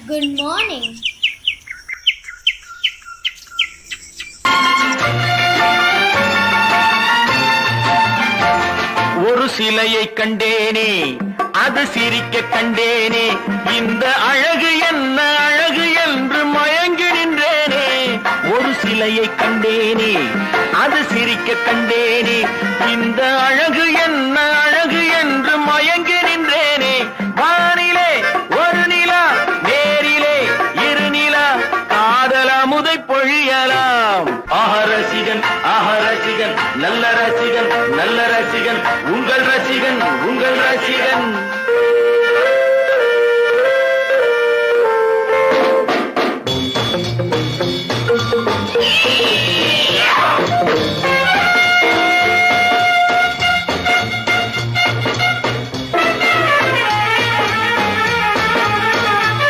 Good morning. ஒரு சிலையை கண்டேனே, அது சிரிக்க கண்டேனே, இந்த அழகு என்ன அழகு என்று மயங்கி நின்றேனே. ஒரு சிலையை கண்டேனே, அது சிரிக்க கண்டேனே, இந்த அழகு என்ன அழகு என்று மயங்கி நின்றேனே. வானிலே ஒரு நிலா, நேரிலே இரு நிலா, காதல் அமுதை பொழியலாம். ரசிகன் ரசிகன் நல்ல ரசிகன் நல்ல ரசிகன் உங்கள் ரசிகன் உங்கள் ரசிகன்.